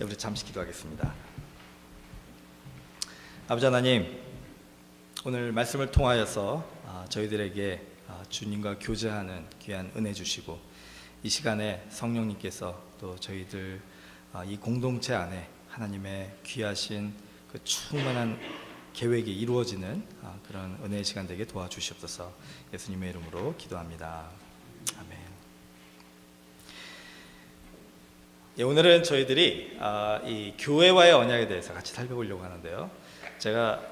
우리 잠시 기도하겠습니다. 아버지 하나님, 오늘 말씀을 통하여서 저희들에게 주님과 교제하는 귀한 은혜 주시고, 이 시간에 성령님께서 또 저희들 이 공동체 안에 하나님의 귀하신 그 충만한 계획이 이루어지는 그런 은혜의 시간 되게 도와주시옵소서. 예수님의 이름으로 기도합니다. 아멘. 오늘은 저희들이 이 교회와의 언약에 대해서 같이 살펴보려고 하는데요. 제가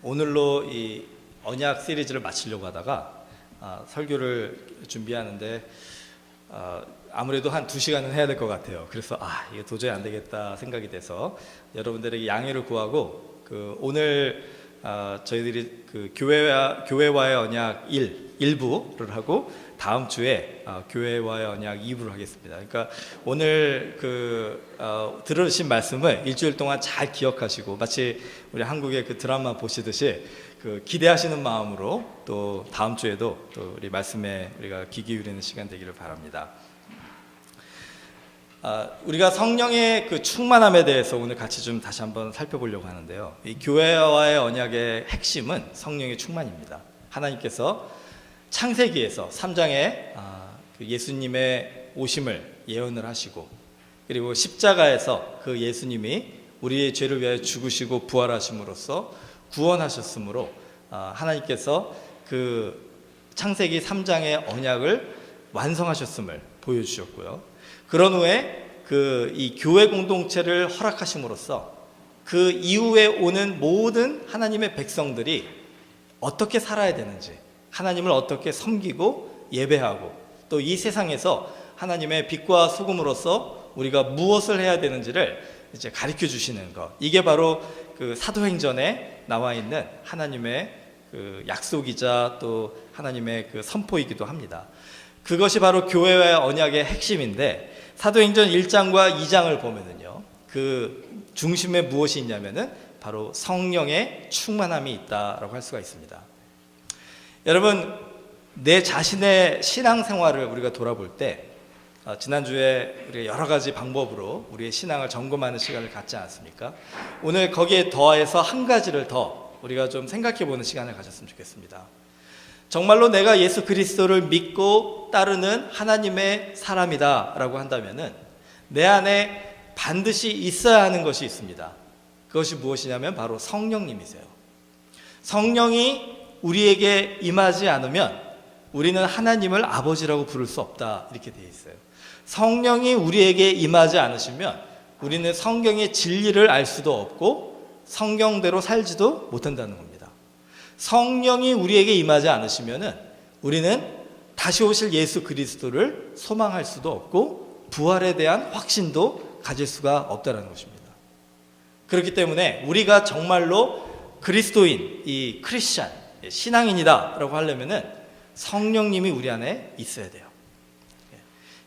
오늘로 이 언약 시리즈를 마치려고 하다가 설교를 준비하는데 아무래도 한 2시간은 해야 될 것 같아요. 그래서 이거 도저히 안 되겠다 생각이 돼서 여러분들에게 양해를 구하고, 오늘 저희들이 교회와의 언약 1부를 하고, 다음 주에 교회와의 언약 2부를 하겠습니다. 그러니까 오늘 들으신 말씀을 일주일 동안 잘 기억하시고, 마치 우리 한국의 그 드라마 보시듯이 기대하시는 마음으로 또 다음 주에도 또 우리 말씀에 우리가 귀 기울이는 시간 되기를 바랍니다. 우리가 성령의 그 충만함에 대해서 오늘 같이 좀 다시 한번 살펴보려고 하는데요. 이 교회와의 언약의 핵심은 성령의 충만입니다. 하나님께서 창세기에서 3장에 예수님의 오심을 예언을 하시고, 그리고 십자가에서 그 예수님이 우리의 죄를 위하여 죽으시고 부활하심으로써 구원하셨으므로 하나님께서 그 창세기 3장의 언약을 완성하셨음을 보여주셨고요. 그런 후에 이 교회 공동체를 허락하심으로써 그 이후에 오는 모든 하나님의 백성들이 어떻게 살아야 되는지, 하나님을 어떻게 섬기고 예배하고, 또 이 세상에서 하나님의 빛과 소금으로서 우리가 무엇을 해야 되는지를 이제 가르쳐 주시는 것, 이게 바로 그 사도행전에 나와 있는 하나님의 그 약속이자 또 하나님의 그 선포이기도 합니다. 그것이 바로 교회와의 언약의 핵심인데, 사도행전 1장과 2장을 보면은요, 그 중심에 무엇이 있냐면은 바로 성령의 충만함이 있다라고 할 수가 있습니다. 여러분, 내 자신의 신앙생활을 우리가 돌아볼 때, 지난주에 우리가 여러 가지 방법으로 우리의 신앙을 점검하는 시간을 갖지 않았습니까? 오늘 거기에 더해서 한 가지를 더 우리가 좀 생각해보는 시간을 가졌으면 좋겠습니다. 정말로 내가 예수 그리스도를 믿고 따르는 하나님의 사람이다 라고 한다면은 내 안에 반드시 있어야 하는 것이 있습니다. 그것이 무엇이냐면 바로 성령님이세요. 성령이 우리에게 임하지 않으면 우리는 하나님을 아버지라고 부를 수 없다, 이렇게 되어 있어요. 성령이 우리에게 임하지 않으시면 우리는 성경의 진리를 알 수도 없고 성경대로 살지도 못한다는 겁니다. 성령이 우리에게 임하지 않으시면 우리는 다시 오실 예수 그리스도를 소망할 수도 없고 부활에 대한 확신도 가질 수가 없다는 것입니다. 그렇기 때문에 우리가 정말로 그리스도인, 이 크리스찬, 신앙인이다 라고 하려면 성령님이 우리 안에 있어야 돼요.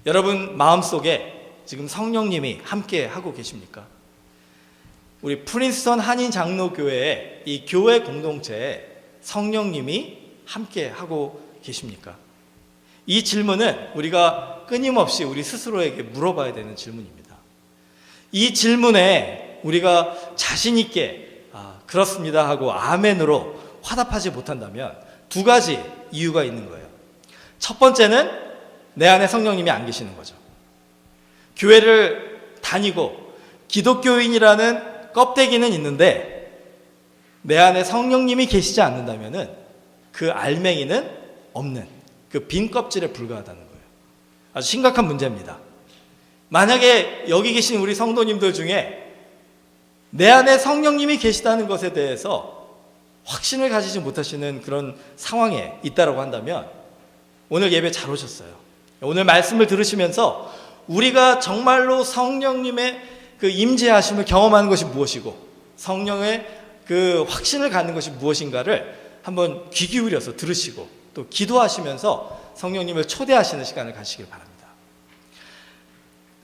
여러분 마음속에 지금 성령님이 함께 하고 계십니까? 우리 프린스턴 한인 장로교회의 이 교회 공동체에 성령님이 함께 하고 계십니까? 이 질문은 우리가 끊임없이 우리 스스로에게 물어봐야 되는 질문입니다. 이 질문에 우리가 자신 있게 그렇습니다 하고 아멘으로 화답하지 못한다면 2가지 이유가 있는 거예요. 첫 번째는 내 안에 성령님이 안 계시는 거죠. 교회를 다니고 기독교인이라는 껍데기는 있는데 내 안에 성령님이 계시지 않는다면 그 알맹이는 없는, 그 빈 껍질에 불과하다는 거예요. 아주 심각한 문제입니다. 만약에 여기 계신 우리 성도님들 중에 내 안에 성령님이 계시다는 것에 대해서 확신을 가지지 못하시는 그런 상황에 있다고 한다면 오늘 예배 잘 오셨어요. 오늘 말씀을 들으시면서 우리가 정말로 성령님의 그 임재하심을 경험하는 것이 무엇이고 성령의 그 확신을 갖는 것이 무엇인가를 한번 귀 기울여서 들으시고 또 기도하시면서 성령님을 초대하시는 시간을 가지시길 바랍니다.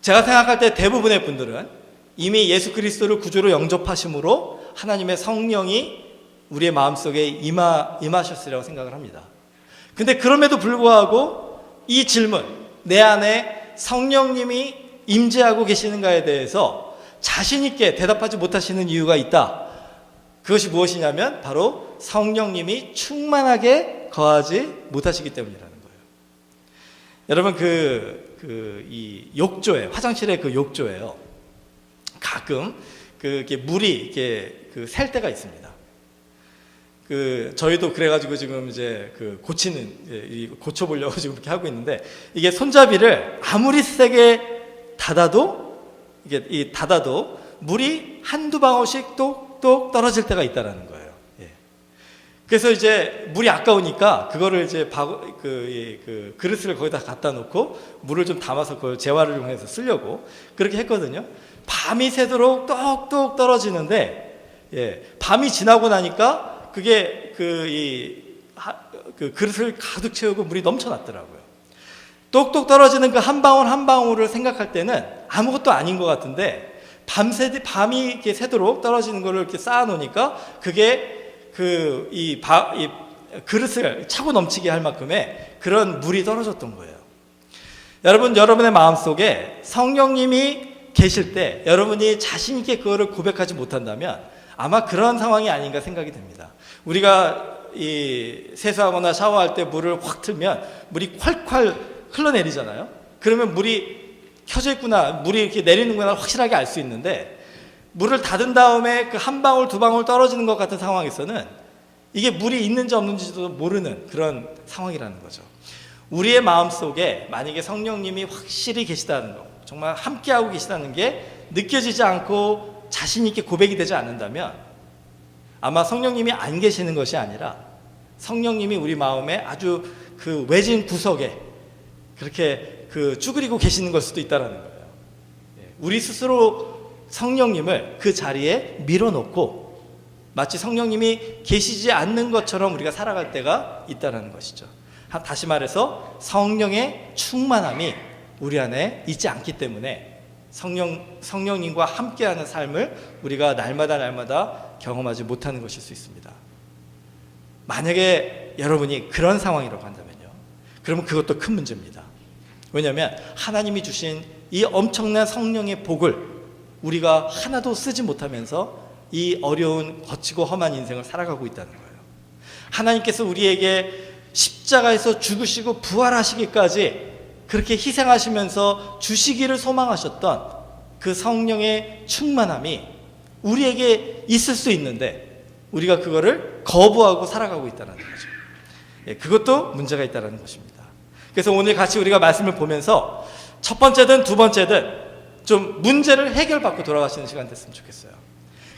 제가 생각할 때 대부분의 분들은 이미 예수 그리스도를 구주로 영접하심으로 하나님의 성령이 우리의 마음속에 임하셨으리라고 생각을 합니다. 근데 그럼에도 불구하고 이 질문, 내 안에 성령님이 임재하고 계시는가에 대해서 자신 있게 대답하지 못하시는 이유가 있다. 그것이 무엇이냐면 바로 성령님이 충만하게 거하지 못하시기 때문이라는 거예요. 여러분 이 욕조에, 화장실의 그 욕조에요, 가끔 이렇게 물이 이렇게 셀 때가 있습니다. 저희도 그래가지고 지금 이제 고쳐보려고 지금 이렇게 하고 있는데, 이게 손잡이를 아무리 세게 닫아도 물이 한두 방울씩 똑똑 떨어질 때가 있다라는 거예요. 예. 그래서 이제 물이 아까우니까 그거를 이제 그릇을 거기다 갖다 놓고 물을 좀 담아서 그걸 재활을 해서 쓰려고 그렇게 했거든요. 밤이 새도록 똑똑 떨어지는데, 예, 밤이 지나고 나니까 그게 그릇을 가득 채우고 물이 넘쳐났더라고요. 똑똑 떨어지는 그 한 방울 한 방울을 생각할 때는 아무것도 아닌 것 같은데, 밤이 이렇게 새도록 떨어지는 거를 이렇게 쌓아놓으니까 그게 이 그릇을 차고 넘치게 할 만큼의 그런 물이 떨어졌던 거예요. 여러분, 여러분의 마음속에 성령님이 계실 때 여러분이 자신 있게 그거를 고백하지 못한다면 아마 그런 상황이 아닌가 생각이 됩니다. 우리가 세수하거나 샤워할 때 물을 확 틀면 물이 콸콸 흘러내리잖아요. 그러면 물이 켜져 있구나, 물이 이렇게 내리는구나 확실하게 알 수 있는데, 물을 닫은 다음에 그 한 방울 두 방울 떨어지는 것 같은 상황에서는 이게 물이 있는지 없는지도 모르는 그런 상황이라는 거죠. 우리의 마음속에 만약에 성령님이 확실히 계시다는 거, 정말 함께하고 계시다는 게 느껴지지 않고 자신 있게 고백이 되지 않는다면 아마 성령님이 안 계시는 것이 아니라 성령님이 우리 마음에 아주 외진 구석에 그렇게 쭈그리고 계시는 걸 수도 있다는 거예요. 우리 스스로 성령님을 그 자리에 밀어놓고 마치 성령님이 계시지 않는 것처럼 우리가 살아갈 때가 있다는 것이죠. 다시 말해서 성령의 충만함이 우리 안에 있지 않기 때문에 성령님과 함께하는 삶을 우리가 날마다 경험하지 못하는 것일 수 있습니다. 만약에 여러분이 그런 상황이라고 한다면요, 그러면 그것도 큰 문제입니다. 왜냐하면 하나님이 주신 이 엄청난 성령의 복을 우리가 하나도 쓰지 못하면서 이 어려운 거치고 험한 인생을 살아가고 있다는 거예요. 하나님께서 우리에게 십자가에서 죽으시고 부활하시기까지 그렇게 희생하시면서 주시기를 소망하셨던 그 성령의 충만함이 우리에게 있을 수 있는데 우리가 그거를 거부하고 살아가고 있다는 거죠. 그것도 문제가 있다는 것입니다. 그래서 오늘 같이 우리가 말씀을 보면서 첫 번째든 두 번째든 좀 문제를 해결받고 돌아가시는 시간 됐으면 좋겠어요.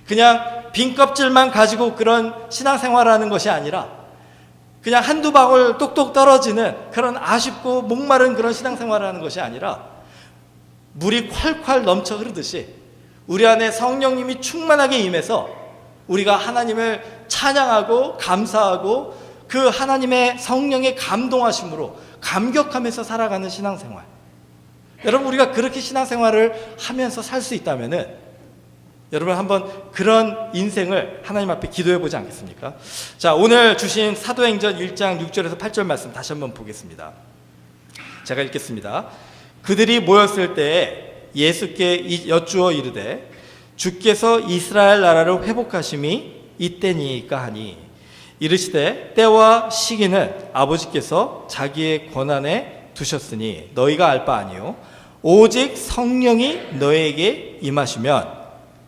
그냥 빈 껍질만 가지고 그런 신앙생활을 것이 아니라 그냥 한두 방울 똑똑 떨어지는 그런 아쉽고 목마른 그런 신앙생활을 하는 것이 아니라 물이 콸콸 넘쳐 흐르듯이 우리 안에 성령님이 충만하게 임해서 우리가 하나님을 찬양하고 감사하고 그 하나님의 성령의 감동하심으로 감격하면서 살아가는 신앙생활. 여러분, 우리가 그렇게 신앙생활을 하면서 살 수 있다면은 여러분 한번 그런 인생을 하나님 앞에 기도해 보지 않겠습니까? 자, 오늘 주신 사도행전 1장 6절에서 8절 말씀 다시 한번 보겠습니다. 제가 읽겠습니다. 그들이 모였을 때에 예수께 여쭈어 이르되 주께서 이스라엘 나라를 회복하심이 이때니까 하니 이르시되 때와 시기는 아버지께서 자기의 권한에 두셨으니 너희가 알 바 아니요 오직 성령이 너희에게 임하시면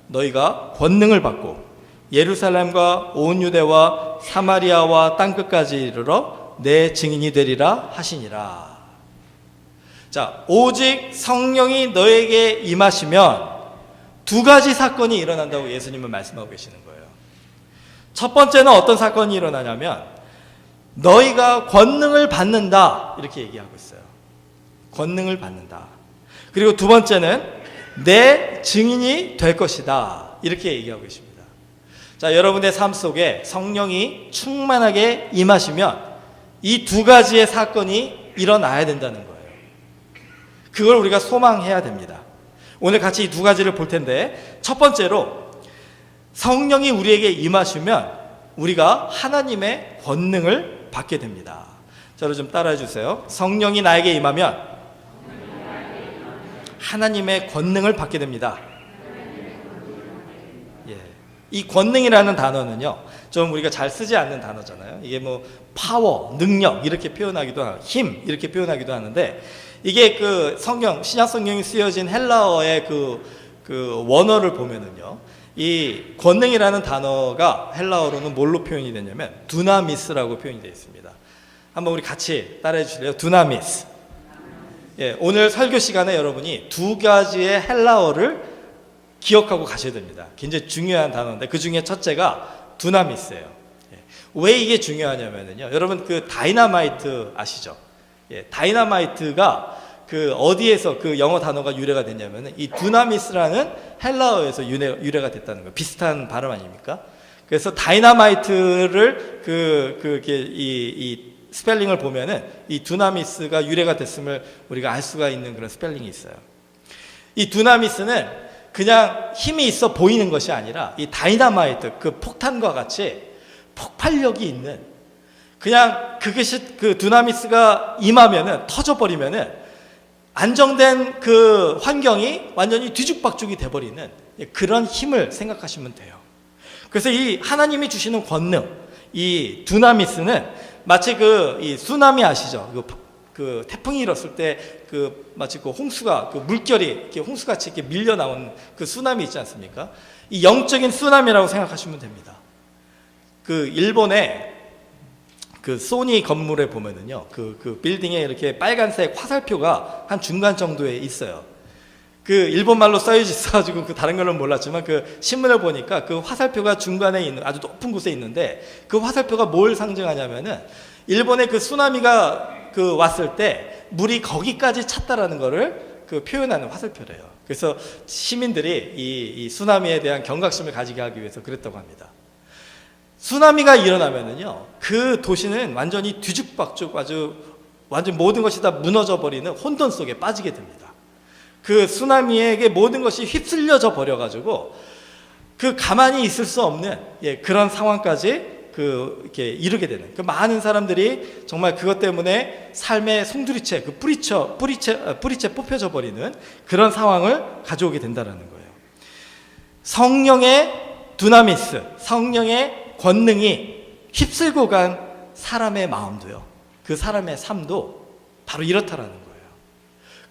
너희가 권능을 받고 예루살렘과 온 유대와 사마리아와 땅끝까지 이르러 내 증인이 되리라 하시니라. 자, 오직 성령이 너에게 임하시면 두 가지 사건이 일어난다고 예수님은 말씀하고 계시는 거예요. 첫 번째는 어떤 사건이 일어나냐면 너희가 권능을 받는다 이렇게 얘기하고 있어요. 권능을 받는다. 그리고 두 번째는 내 증인이 될 것이다 이렇게 얘기하고 계십니다. 자, 여러분의 삶 속에 성령이 충만하게 임하시면 이 두 가지의 사건이 일어나야 된다는 거예요. 그걸 우리가 소망해야 됩니다. 오늘 같이 이 두 가지를 볼 텐데, 첫 번째로 성령이 우리에게 임하시면 우리가 하나님의 권능을 받게 됩니다. 저를 좀 따라해 주세요. 성령이 나에게 임하면 하나님의 권능을 받게 됩니다. 예. 이 권능이라는 단어는요, 좀 우리가 잘 쓰지 않는 단어잖아요. 이게 뭐 파워, 능력 이렇게 표현하기도 하고 힘 이렇게 표현하기도 하는데, 이게 그 성경, 신약 성경이 쓰여진 헬라어의 그 원어를 보면은요, 이 권능이라는 단어가 헬라어로는 뭘로 표현이 되냐면 두나미스라고 표현이 되어 있습니다. 한번 우리 같이 따라해 주실래요? 두나미스. 예, 오늘 설교 시간에 여러분이 두 가지의 헬라어를 기억하고 가셔야 됩니다. 굉장히 중요한 단어인데 그 중에 첫째가 두나미스예요. 예, 왜 이게 중요하냐면요, 여러분 그 다이너마이트 아시죠? 예, 다이너마이트가 그 어디에서 그 영어 단어가 유래가 됐냐면은 이 두나미스라는 헬라어에서 유래가 됐다는 거예요. 비슷한 발음 아닙니까? 그래서 다이너마이트를 이 스펠링을 보면은 이 두나미스가 유래가 됐음을 우리가 알 수가 있는 그런 스펠링이 있어요. 이 두나미스는 그냥 힘이 있어 보이는 것이 아니라 이 다이너마이트, 그 폭탄과 같이 폭발력이 있는, 그냥 그것이 그 두나미스가 임하면은 터져버리면은 안정된 그 환경이 완전히 뒤죽박죽이 돼버리는 그런 힘을 생각하시면 돼요. 그래서 이 하나님이 주시는 권능, 이 두나미스는 마치 이 쓰나미 아시죠? 그 태풍이 일었을 때 마치 그 홍수가, 그 물결이 이렇게 홍수같이 이렇게 밀려 나온 그 쓰나미 있지 않습니까? 이 영적인 쓰나미라고 생각하시면 됩니다. 그 일본의 그 소니 건물에 보면은요, 그 빌딩에 이렇게 빨간색 화살표가 한 중간 정도에 있어요. 그 일본말로 써져 있어가지고 그 다른 걸로는 몰랐지만 그 신문을 보니까 그 화살표가 중간에 있는 아주 높은 곳에 있는데, 그 화살표가 뭘 상징하냐면은 일본의 그 쓰나미가 그 왔을 때 물이 거기까지 찼다라는 거를 그 표현하는 화살표래요. 그래서 시민들이 이 쓰나미에 대한 경각심을 가지게 하기 위해서 그랬다고 합니다. 쓰나미가 일어나면은요, 그 도시는 완전히 뒤죽박죽, 아주 완전 모든 것이 다 무너져 버리는 혼돈 속에 빠지게 됩니다. 그 쓰나미에게 모든 것이 휩쓸려져 버려가지고 그 가만히 있을 수 없는 그런 상황까지 이렇게 이르게 되는, 그 많은 사람들이 정말 그것 때문에 삶의 송두리째, 그 뿌리째 뽑혀져 버리는 그런 상황을 가져오게 된다는 거예요. 성령의 두나미스, 성령의 권능이 휩쓸고 간 사람의 마음도요, 그 사람의 삶도 바로 이렇다라는 거예요.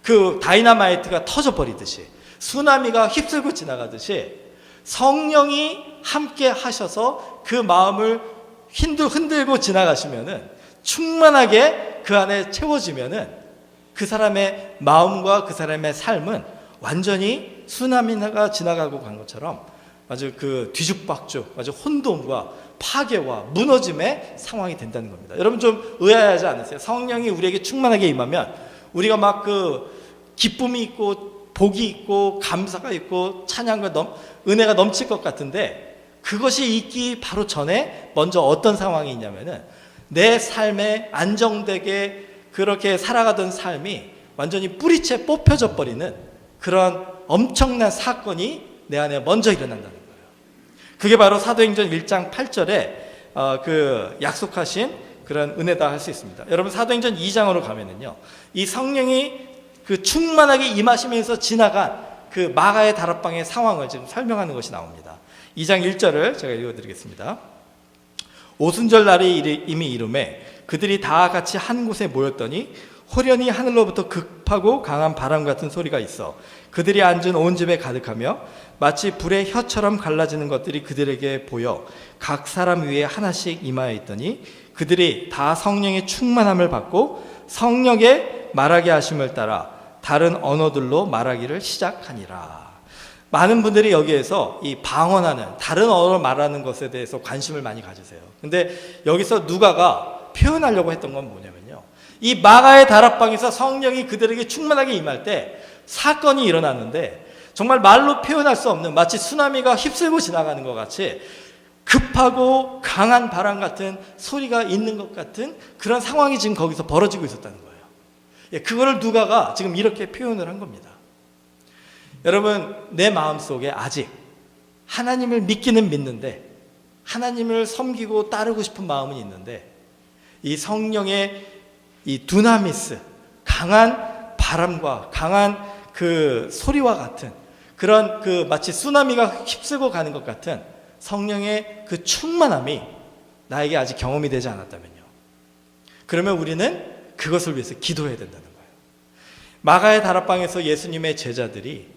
그 다이너마이트가 터져버리듯이, 쓰나미가 휩쓸고 지나가듯이 성령이 함께 하셔서 그 마음을 흔들고 지나가시면은, 충만하게 그 안에 채워지면은 그 사람의 마음과 그 사람의 삶은 완전히 쓰나미가 지나가고 간 것처럼 아주 그 뒤죽박죽, 아주 혼돈과 파괴와 무너짐의 상황이 된다는 겁니다. 여러분 좀 의아하지 않으세요? 성령이 우리에게 충만하게 임하면 우리가 막 기쁨이 있고 복이 있고 감사가 있고 찬양과 은혜가 넘칠 것 같은데, 그것이 있기 바로 전에 먼저 어떤 상황이 있냐면은 내 삶에 안정되게 그렇게 살아가던 삶이 완전히 뿌리채 뽑혀져 버리는 그런 엄청난 사건이 내 안에 먼저 일어난다는 거예요. 그게 바로 사도행전 1장 8절에 그 약속하신 그런 은혜다 할 수 있습니다. 여러분 사도행전 2장으로 가면은요, 이 성령이 그 충만하게 임하시면서 지나간 그 마가의 다락방의 상황을 지금 설명하는 것이 나옵니다. 2장 1절을 제가 읽어드리겠습니다. 오순절 날이 이미 이르매 그들이 다 같이 한 곳에 모였더니 호련히 하늘로부터 급하고 강한 바람 같은 소리가 있어 그들이 앉은 온 집에 가득하며 마치 불의 혀처럼 갈라지는 것들이 그들에게 보여 각 사람 위에 하나씩 임하여 있더니 그들이 다 성령의 충만함을 받고 성령의 말하게 하심을 따라 다른 언어들로 말하기를 시작하니라. 많은 분들이 여기에서 이 방언하는, 다른 언어를 말하는 것에 대해서 관심을 많이 가지세요. 근데 여기서 누가가 표현하려고 했던 건 뭐냐면요, 이 마가의 다락방에서 성령이 그들에게 충만하게 임할 때 사건이 일어났는데, 정말 말로 표현할 수 없는, 마치 쓰나미가 휩쓸고 지나가는 것 같이 급하고 강한 바람 같은 소리가 있는 것 같은 그런 상황이 지금 거기서 벌어지고 있었다는 거예요. 그거를 누가가 지금 이렇게 표현을 한 겁니다. 여러분, 내 마음속에 아직 하나님을 믿기는 믿는데, 하나님을 섬기고 따르고 싶은 마음은 있는데, 이 성령의 이 두나미스, 강한 바람과 강한 그 소리와 같은 그런 그 마치 쓰나미가 휩쓸고 가는 것 같은 성령의 그 충만함이 나에게 아직 경험이 되지 않았다면요. 그러면 우리는 그것을 위해서 기도해야 된다는 거예요. 마가의 다락방에서 예수님의 제자들이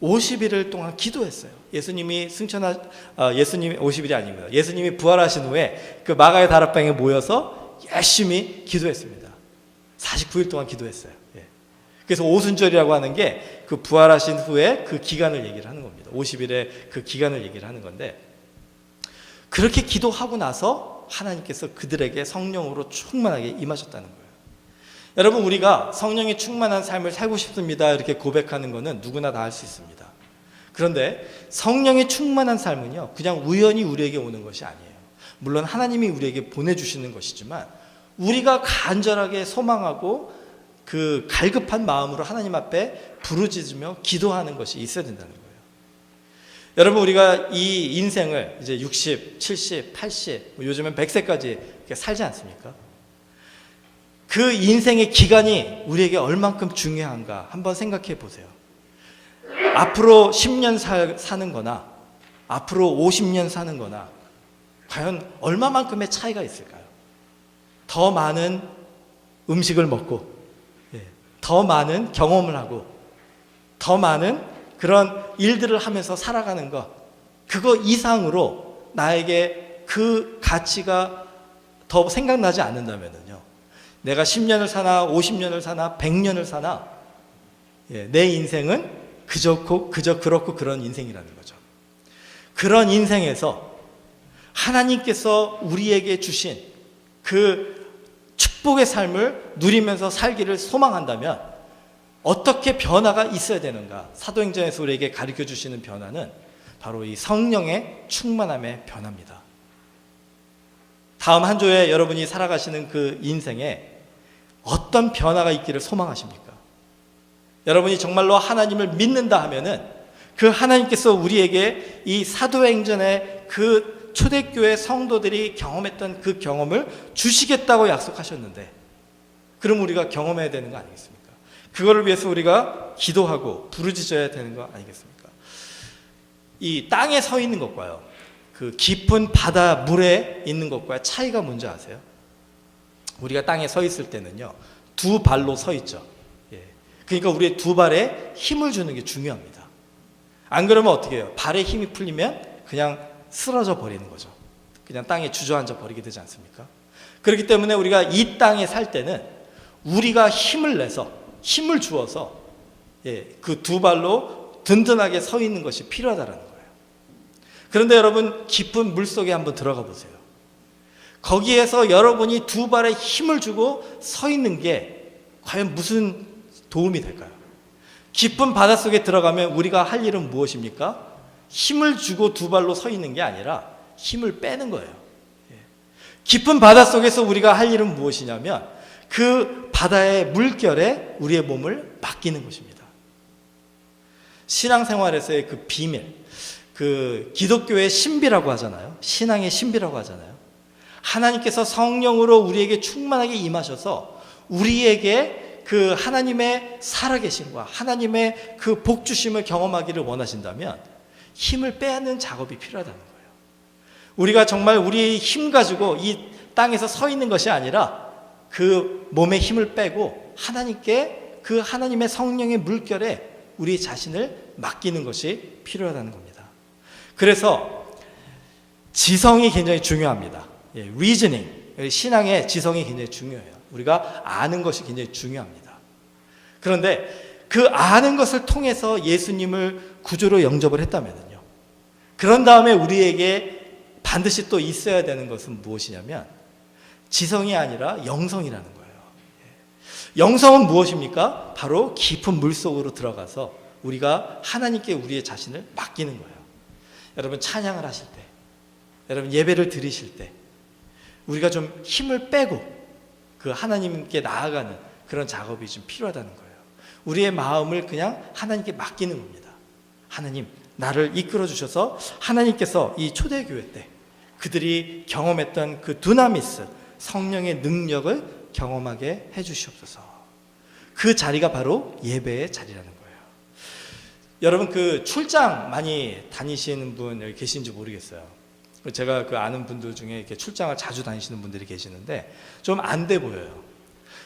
50일을 동안 기도했어요. 예수님이 50일이 아닙니다. 예수님이 부활하신 후에 그 마가의 다락방에 모여서 열심히 기도했습니다. 49일 동안 기도했어요. 그래서 오순절이라고 하는 게 그 부활하신 후에 그 기간을 얘기를 하는 겁니다. 50일의 그 기간을 얘기를 하는 건데, 그렇게 기도하고 나서 하나님께서 그들에게 성령으로 충만하게 임하셨다는 거예요. 여러분, 우리가 성령이 충만한 삶을 살고 싶습니다 이렇게 고백하는 것은 누구나 다 할 수 있습니다. 그런데 성령이 충만한 삶은요, 그냥 우연히 우리에게 오는 것이 아니에요. 물론 하나님이 우리에게 보내주시는 것이지만 우리가 간절하게 소망하고 그 갈급한 마음으로 하나님 앞에 부르짖으며 기도하는 것이 있어야 된다는 거예요. 여러분, 우리가 이 인생을 이제 60, 70, 80, 요즘엔 100세까지 살지 않습니까? 그 인생의 기간이 우리에게 얼만큼 중요한가 한번 생각해 보세요. 앞으로 10년 사는 거나 앞으로 50년 사는 거나 과연 얼마만큼의 차이가 있을까요? 더 많은 음식을 먹고, 더 많은 경험을 하고, 더 많은 그런 일들을 하면서 살아가는 것, 그거 이상으로 나에게 그 가치가 더 생각나지 않는다면요, 내가 10년을 사나 50년을 사나 100년을 사나 내 인생은 그저 그렇고 그런 인생이라는 거죠. 그런 인생에서 하나님께서 우리에게 주신 그 축복의 삶을 누리면서 살기를 소망한다면 어떻게 변화가 있어야 되는가? 사도행전에서 우리에게 가르쳐 주시는 변화는 바로 이 성령의 충만함의 변화입니다. 다음 한 주에 여러분이 살아가시는 그 인생에 어떤 변화가 있기를 소망하십니까? 여러분이 정말로 하나님을 믿는다 하면은 그 하나님께서 우리에게 이 사도행전의 그 초대교회 성도들이 경험했던 그 경험을 주시겠다고 약속하셨는데, 그럼 우리가 경험해야 되는 거 아니겠습니까? 그거를 위해서 우리가 기도하고 부르짖어야 되는 거 아니겠습니까? 이 땅에 서 있는 것과요, 그 깊은 바다 물에 있는 것과 차이가 뭔지 아세요? 우리가 땅에 서 있을 때는요, 두 발로 서 있죠. 그러니까 우리의 두 발에 힘을 주는 게 중요합니다. 안 그러면 어떻게 해요? 발에 힘이 풀리면 그냥 쓰러져 버리는 거죠. 그냥 땅에 주저앉아 버리게 되지 않습니까? 그렇기 때문에 우리가 이 땅에 살 때는 우리가 힘을 내서, 힘을 주어서 그 두 발로 든든하게 서 있는 것이 필요하다는 거예요. 그런데 여러분, 깊은 물속에 한번 들어가 보세요. 거기에서 여러분이 두 발에 힘을 주고 서 있는 게 과연 무슨 도움이 될까요? 깊은 바닷속에 들어가면 우리가 할 일은 무엇입니까? 힘을 주고 두 발로 서 있는 게 아니라 힘을 빼는 거예요. 깊은 바닷속에서 우리가 할 일은 무엇이냐면 그 바다의 물결에 우리의 몸을 맡기는 것입니다. 신앙생활에서의 그 비밀, 그 기독교의 신비라고 하잖아요. 신앙의 신비라고 하잖아요. 하나님께서 성령으로 우리에게 충만하게 임하셔서 우리에게 그 하나님의 살아계심과 하나님의 그 복주심을 경험하기를 원하신다면 힘을 빼앗는 작업이 필요하다는 거예요. 우리가 정말 우리의 힘 가지고 이 땅에서 서 있는 것이 아니라 그 몸에 힘을 빼고 하나님께, 그 하나님의 성령의 물결에 우리 자신을 맡기는 것이 필요하다는 겁니다. 그래서 지성이 굉장히 중요합니다. reasoning, 신앙의 지성이 굉장히 중요해요. 우리가 아는 것이 굉장히 중요합니다. 그런데 그 아는 것을 통해서 예수님을 구주로 영접을 했다면요, 그런 다음에 우리에게 반드시 또 있어야 되는 것은 무엇이냐면 지성이 아니라 영성이라는 거예요. 영성은 무엇입니까? 바로 깊은 물속으로 들어가서 우리가 하나님께 우리의 자신을 맡기는 거예요. 여러분, 찬양을 하실 때, 여러분 예배를 드리실 때 우리가 좀 힘을 빼고 그 하나님께 나아가는 그런 작업이 좀 필요하다는 거예요. 우리의 마음을 그냥 하나님께 맡기는 겁니다. 하나님, 나를 이끌어 주셔서 하나님께서 이 초대교회 때 그들이 경험했던 그 두나미스, 성령의 능력을 경험하게 해주시옵소서. 그 자리가 바로 예배의 자리라는 거예요. 여러분 그 출장 많이 다니시는 분 여기 계신지 모르겠어요. 제가 그 아는 분들 중에 이렇게 출장을 자주 다니시는 분들이 계시는데 좀 안 돼 보여요.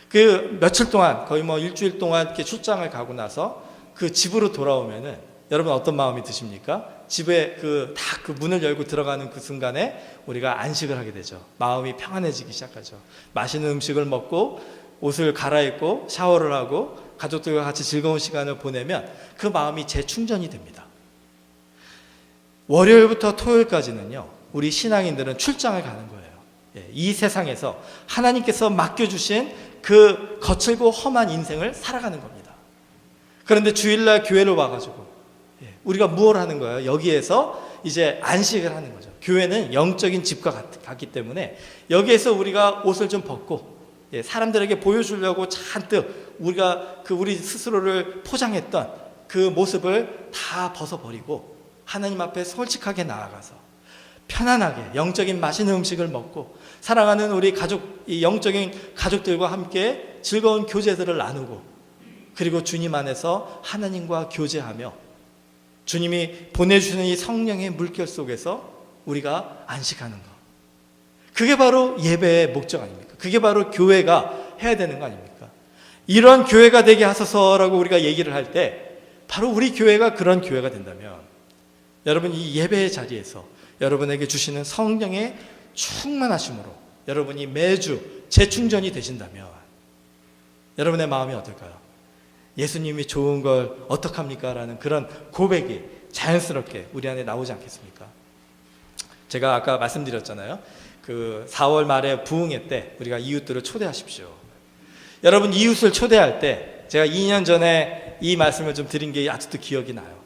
그 며칠 동안 거의 뭐 일주일 동안 이렇게 출장을 가고 나서 그 집으로 돌아오면은 여러분 어떤 마음이 드십니까? 집에 그 다 그 문을 열고 들어가는 그 순간에 우리가 안식을 하게 되죠. 마음이 평안해지기 시작하죠. 맛있는 음식을 먹고 옷을 갈아입고 샤워를 하고 가족들과 같이 즐거운 시간을 보내면 그 마음이 재충전이 됩니다. 월요일부터 토요일까지는요, 우리 신앙인들은 출장을 가는 거예요. 이 세상에서 하나님께서 맡겨주신 그 거칠고 험한 인생을 살아가는 겁니다. 그런데 주일날 교회를 와가지고 우리가 무엇을 하는 거예요? 여기에서 이제 안식을 하는 거죠. 교회는 영적인 집과 같기 때문에 여기에서 우리가 옷을 좀 벗고 사람들에게 보여주려고 잔뜩 우리가 우리 스스로를 포장했던 그 모습을 다 벗어버리고 하나님 앞에 솔직하게 나아가서 편안하게 영적인 맛있는 음식을 먹고 사랑하는 우리 가족, 이 영적인 가족들과 함께 즐거운 교제들을 나누고 그리고 주님 안에서 하나님과 교제하며 주님이 보내주시는 이 성령의 물결 속에서 우리가 안식하는 것. 그게 바로 예배의 목적 아닙니까? 그게 바로 교회가 해야 되는 거 아닙니까? 이런 교회가 되게 하소서라고 우리가 얘기를 할 때 바로 우리 교회가 그런 교회가 된다면 여러분 이 예배의 자리에서 여러분에게 주시는 성령의 충만하심으로 여러분이 매주 재충전이 되신다면 여러분의 마음이 어떨까요? 예수님이 좋은 걸 어떡합니까? 라는 그런 고백이 자연스럽게 우리 안에 나오지 않겠습니까? 제가 아까 말씀드렸잖아요. 그 4월 말에 부흥회 때 우리가 이웃들을 초대하십시오. 여러분 이웃을 초대할 때 제가 2년 전에 이 말씀을 좀 드린 게 아직도 기억이 나요.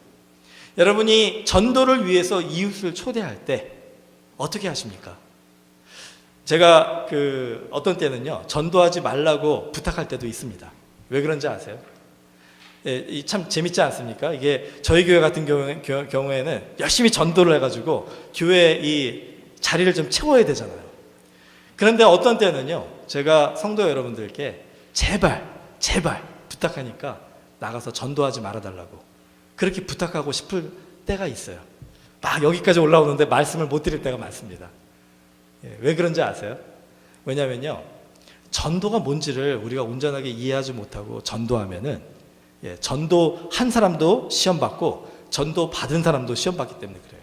여러분이 전도를 위해서 이웃을 초대할 때 어떻게 하십니까? 제가 어떤 때는요 전도하지 말라고 부탁할 때도 있습니다. 왜 그런지 아세요? 참 재밌지 않습니까? 이게 저희 교회 같은 경우에는 열심히 전도를 해가지고 교회 이 자리를 좀 채워야 되잖아요. 그런데 어떤 때는요 제가 성도 여러분들께 제발 부탁하니까 나가서 전도하지 말아달라고 그렇게 부탁하고 싶을 때가 있어요. 막 여기까지 올라오는데 말씀을 못 드릴 때가 많습니다. 왜 그런지 아세요? 왜냐면요 전도가 뭔지를 우리가 온전하게 이해하지 못하고 전도하면은 전도한 사람도 시험 받고 전도 받은 사람도 시험 받기 때문에 그래요.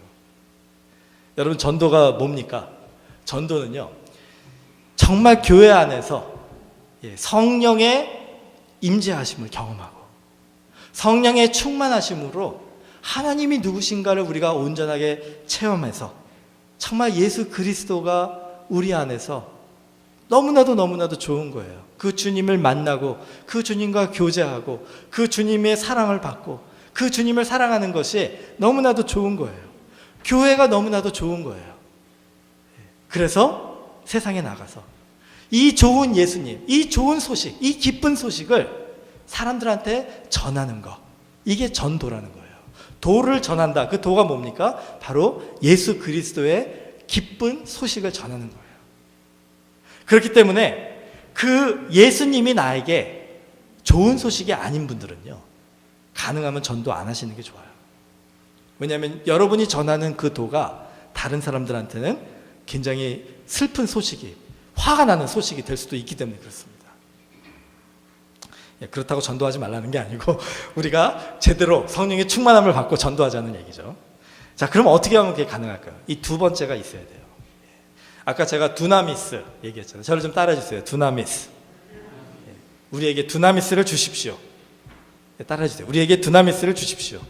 여러분 전도가 뭡니까? 전도는요 정말 교회 안에서 성령의 임재하심을 경험하고 성령의 충만하심으로 하나님이 누구신가를 우리가 온전하게 체험해서 정말 예수 그리스도가 우리 안에서 너무나도 좋은 거예요. 그 주님을 만나고 그 주님과 교제하고 그 주님의 사랑을 받고 그 주님을 사랑하는 것이 너무나도 좋은 거예요. 교회가 너무나도 좋은 거예요. 그래서 세상에 나가서 이 좋은 예수님, 이 좋은 소식, 이 기쁜 소식을 사람들한테 전하는 것, 이게 전도라는 거예요. 도를 전한다. 그 도가 뭡니까? 바로 예수 그리스도의 기쁜 소식을 전하는 거예요. 그렇기 때문에 그 예수님이 나에게 좋은 소식이 아닌 분들은요 가능하면 전도 안 하시는 게 좋아요. 왜냐하면 여러분이 전하는 그 도가 다른 사람들한테는 굉장히 슬픈 소식이, 화가 나는 소식이 될 수도 있기 때문에 그렇습니다. 그렇다고 전도하지 말라는 게 아니고 우리가 제대로 성령의 충만함을 받고 전도하자는 얘기죠. 자, 그럼 어떻게 하면 그게 가능할까요? 이 두 번째가 있어야 돼요. 아까 제가 두나미스 얘기했잖아요. 저를 좀 따라해 주세요. 두나미스. 우리에게 두나미스를 주십시오. 따라해 주세요. 우리에게 두나미스를 주십시오.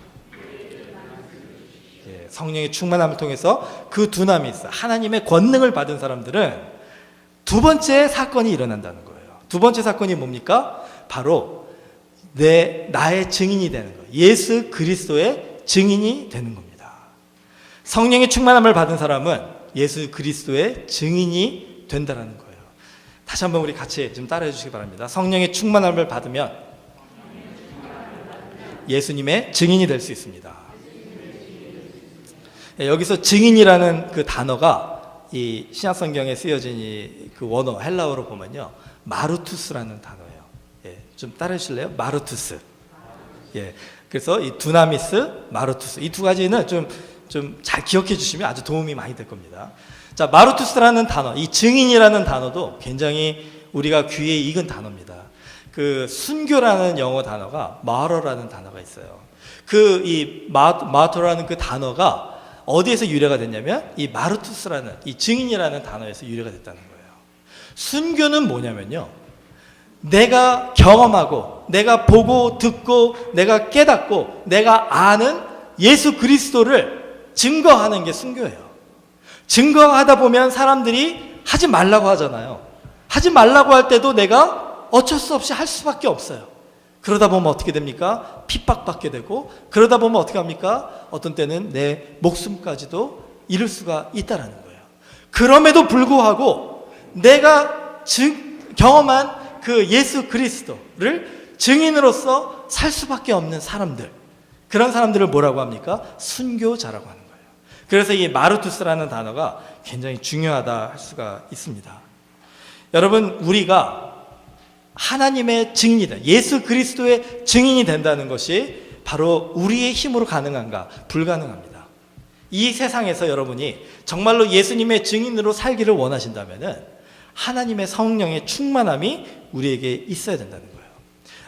성령의 충만함을 통해서 그 두나미스, 하나님의 권능을 받은 사람들은 두 번째 사건이 일어난다는 거예요. 두 번째 사건이 뭡니까? 바로 나의 증인이 되는 거예요. 예수 그리스도의 증인이 되는 겁니다. 성령의 충만함을 받은 사람은 예수 그리스도의 증인이 된다는 거예요. 다시 한번 우리 같이 좀 따라해 주시기 바랍니다. 성령의 충만함을 받으면 예수님의 증인이 될 수 있습니다. 여기서 증인이라는 그 단어가 이 신약성경에 쓰여진 그 원어 헬라어로 보면요 마르투스라는 단어예요. 좀 따라해 주실래요? 마르투스. 그래서 이 두나미스, 마르투스 이 두 가지는 좀 잘 기억해 주시면 아주 도움이 많이 될 겁니다. 자, 마르투스라는 단어, 이 증인이라는 단어도 굉장히 우리가 귀에 익은 단어입니다. 그 순교라는 영어 단어가 마러라는 단어가 있어요. 그 이 마터라는 그 단어가 어디에서 유래가 됐냐면 이 마르투스라는 이 증인이라는 단어에서 유래가 됐다는 거예요. 순교는 뭐냐면요, 내가 경험하고 내가 보고 듣고 내가 깨닫고 내가 아는 예수 그리스도를 증거하는 게 순교예요. 증거하다 보면 사람들이 하지 말라고 하잖아요. 하지 말라고 할 때도 내가 어쩔 수 없이 할 수밖에 없어요. 그러다 보면 어떻게 됩니까? 핍박받게 되고, 그러다 보면 어떻게 합니까? 어떤 때는 내 목숨까지도 잃을 수가 있다라는 거예요. 그럼에도 불구하고 내가 경험한 그 예수 그리스도를 증인으로서 살 수밖에 없는 사람들, 그런 사람들을 뭐라고 합니까? 순교자라고 하는 거예요. 그래서 이 마르투스라는 단어가 굉장히 중요하다 할 수가 있습니다. 여러분, 우리가 하나님의 증인이다, 예수 그리스도의 증인이 된다는 것이 바로 우리의 힘으로 가능한가? 불가능합니다. 이 세상에서 여러분이 정말로 예수님의 증인으로 살기를 원하신다면 하나님의 성령의 충만함이 우리에게 있어야 된다는 거예요.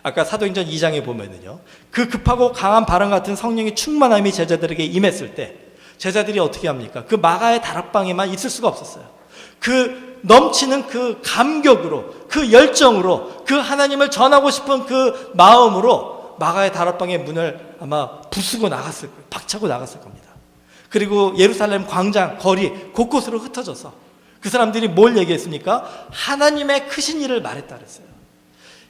아까 사도행전 2장에 보면은요, 그 급하고 강한 바람 같은 성령의 충만함이 제자들에게 임했을 때 제자들이 어떻게 합니까? 그 마가의 다락방에만 있을 수가 없었어요. 그 넘치는 그 감격으로, 그 열정으로, 그 하나님을 전하고 싶은 그 마음으로 마가의 다락방의 문을 아마 부수고 나갔을 거예요. 박차고 나갔을 겁니다. 그리고 예루살렘 광장, 거리 곳곳으로 흩어져서 그 사람들이 뭘 얘기했습니까? 하나님의 크신 일을 말했다 그랬어요.